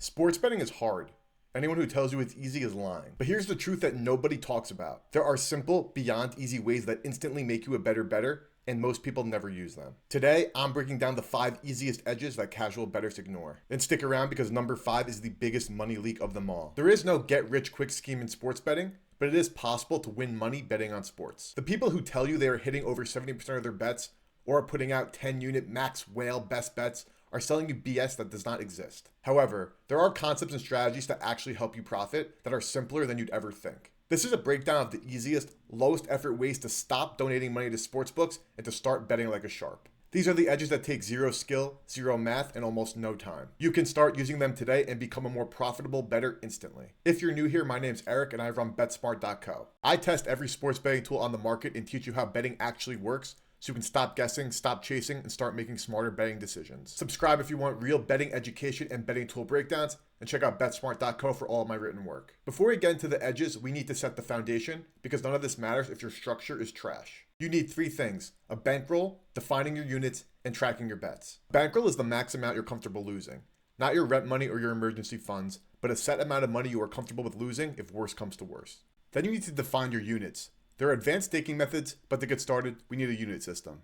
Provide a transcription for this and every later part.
Sports betting is hard. Anyone who tells you it's easy is lying. But here's the truth that nobody talks about. There are simple, beyond easy ways that instantly make you a better bettor, and most people never use them. Today, I'm breaking down the 5 easiest edges that casual bettors ignore. And stick around because number 5 is the biggest money leak of them all. There is no get-rich-quick scheme in sports betting, but it is possible to win money betting on sports. The people who tell you they are hitting over 70% of their bets or are putting out 10-unit max whale best bets are selling you BS that does not exist. However, there are concepts and strategies that actually help you profit that are simpler than you'd ever think. This is a breakdown of the easiest, lowest effort ways to stop donating money to sportsbooks and to start betting like a sharp. These are the edges that take zero skill, zero math, and almost no time. You can start using them today and become a more profitable bettor instantly. If you're new here, my name's Eric and I run BetSmart.co. I test every sports betting tool on the market and teach you how betting actually works, so you can stop guessing, stop chasing, and start making smarter betting decisions. Subscribe if you want real betting education and betting tool breakdowns, and check out BetSmart.co for all of my written work. Before we get into the edges, we need to set the foundation, because none of this matters if your structure is trash. You need 3 things: a bankroll, defining your units, and tracking your bets. Bankroll is the max amount you're comfortable losing. Not your rent money or your emergency funds, but a set amount of money you are comfortable with losing if worse comes to worse. Then you need to define your units. There are advanced staking methods, but to get started, we need a unit system.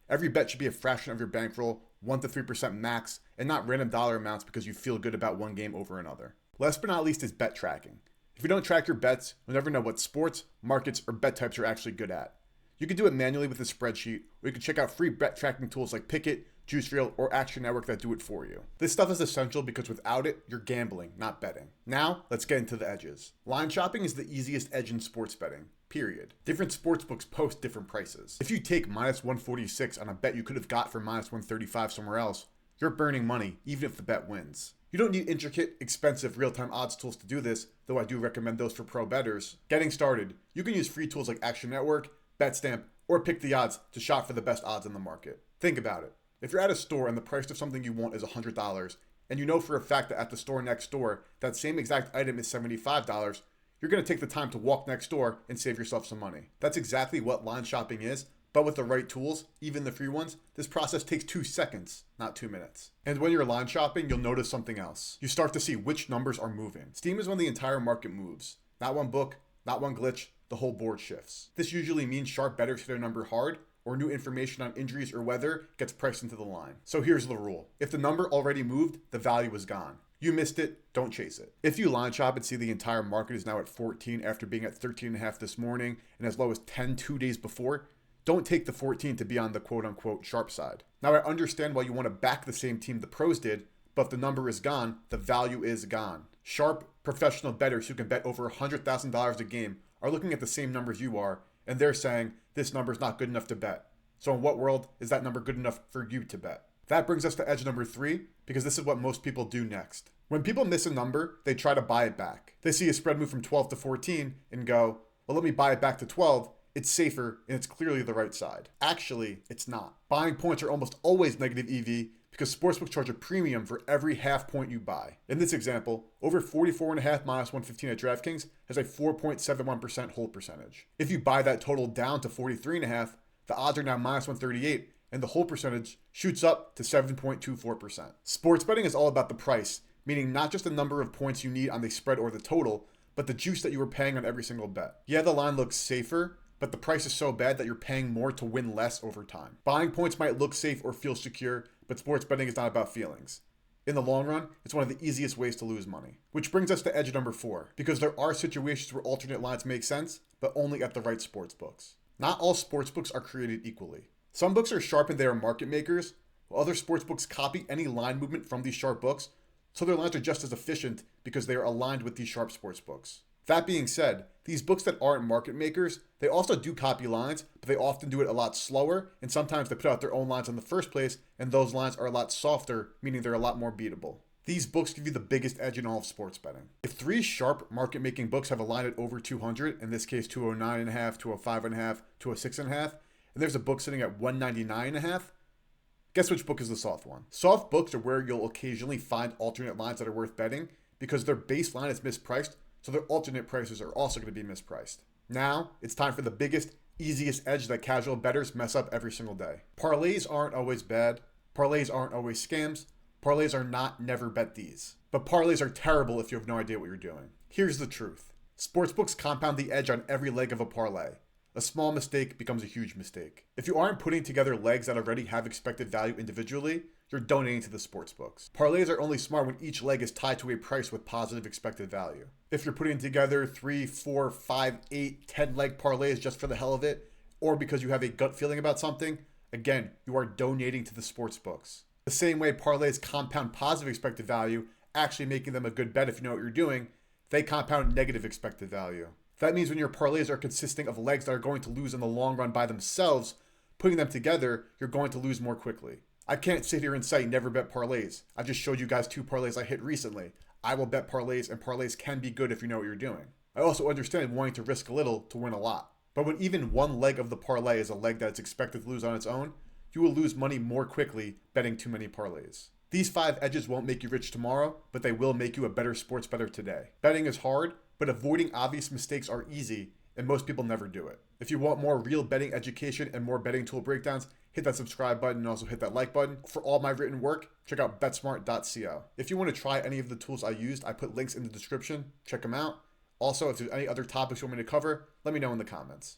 Every bet should be a fraction of your bankroll, 1 to 3% max, and not random dollar amounts because you feel good about one game over another. Last but not least is bet tracking. If you don't track your bets, you'll never know what sports, markets, or bet types you're actually good at. You can do it manually with a spreadsheet, or you can check out free bet tracking tools like Pickit, JuiceReel, or Action Network that do it for you. This stuff is essential because without it, you're gambling, not betting. Now, let's get into the edges. Line shopping is the easiest edge in sports betting. Period. Different sportsbooks post different prices. If you take minus 146 on a bet you could have got for minus 135 somewhere else, you're burning money, even if the bet wins. You don't need intricate, expensive real-time odds tools to do this, though I do recommend those for pro bettors. Getting started, you can use free tools like Action Network, BetStamp, or Pick the Odds to shop for the best odds in the market. Think about it. If you're at a store and the price of something you want is $100, and you know for a fact that at the store next door, that same exact item is $75, you're going to take the time to walk next door and save yourself some money. That's exactly what line shopping is, but with the right tools, even the free ones, this process takes 2 seconds, not 2 minutes. And when you're line shopping, you'll notice something else. You start to see which numbers are moving. Steam is when the entire market moves. Not one book, not one glitch, the whole board shifts. This usually means sharp bettors hit their number hard, or new information on injuries or weather gets priced into the line. So here's the rule. If the number already moved, the value is gone. You missed it, don't chase it. If you line shop and see the entire market is now at 14 after being at 13.5 this morning and as low as 10 2 days before, don't take the 14 to be on the quote-unquote sharp side. Now I understand why you want to back the same team the pros did, but if the number is gone, the value is gone. Sharp, professional bettors who can bet over $100,000 a game are looking at the same numbers you are, and they're saying this number is not good enough to bet. So in what world is that number good enough for you to bet? That brings us to edge number 3, because this is what most people do next. When people miss a number, they try to buy it back. They see a spread move from 12 to 14 and go, well, let me buy it back to 12. It's safer and it's clearly the right side. Actually, it's not. Buying points are almost always negative EV because sportsbooks charge a premium for every half point you buy. In this example, over 44.5 minus 115 at DraftKings has a 4.71% hold percentage. If you buy that total down to 43.5, the odds are now minus 138 and the hold percentage shoots up to 7.24%. Sports betting is all about the price, meaning not just the number of points you need on the spread or the total, but the juice that you were paying on every single bet. Yeah, the line looks safer, but the price is so bad that you're paying more to win less over time. Buying points might look safe or feel secure, but sports betting is not about feelings. In the long run, it's one of the easiest ways to lose money. Which brings us to edge number 4, because there are situations where alternate lines make sense, but only at the right sports books. Not all sports books are created equally. Some books are sharp and they are market makers, while other sports books copy any line movement from these sharp books, so their lines are just as efficient because they are aligned with these sharp sports books. That being said, these books that aren't market makers, they also do copy lines, but they often do it a lot slower, and sometimes they put out their own lines in the first place, and those lines are a lot softer, meaning they're a lot more beatable. These books give you the biggest edge in all of sports betting. If 3 sharp market-making books have a line at over 200, in this case 209.5, 205.5, 206.5, and there's a book sitting at 199.5, guess which book is the soft one? Soft books are where you'll occasionally find alternate lines that are worth betting because their baseline is mispriced, so their alternate prices are also going to be mispriced. Now, it's time for the biggest, easiest edge that casual bettors mess up every single day. Parlays aren't always bad. Parlays aren't always scams. Parlays are not never bet these. But parlays are terrible if you have no idea what you're doing. Here's the truth. Sportsbooks compound the edge on every leg of a parlay. A small mistake becomes a huge mistake. If you aren't putting together legs that already have expected value individually, you're donating to the sportsbooks. Parlays are only smart when each leg is tied to a price with positive expected value. If you're putting together 3, 4, 5, 8, 10 leg parlays just for the hell of it, or because you have a gut feeling about something, again, you are donating to the sportsbooks. The same way parlays compound positive expected value, actually making them a good bet if you know what you're doing, they compound negative expected value. That means when your parlays are consisting of legs that are going to lose in the long run by themselves, putting them together, you're going to lose more quickly. I can't sit here and say never bet parlays. I just showed you guys 2 parlays I hit recently. I will bet parlays, and parlays can be good if you know what you're doing. I also understand wanting to risk a little to win a lot. But when even one leg of the parlay is a leg that's expected to lose on its own, you will lose money more quickly betting too many parlays. These 5 edges won't make you rich tomorrow, but they will make you a better sports bettor today. Betting is hard, but avoiding obvious mistakes are easy, and most people never do it. If you want more real betting education and more betting tool breakdowns, hit that subscribe button and also hit that like button. For all my written work, check out betsmart.co. If you want to try any of the tools I used, I put links in the description. Check them out. Also, if there's any other topics you want me to cover, let me know in the comments.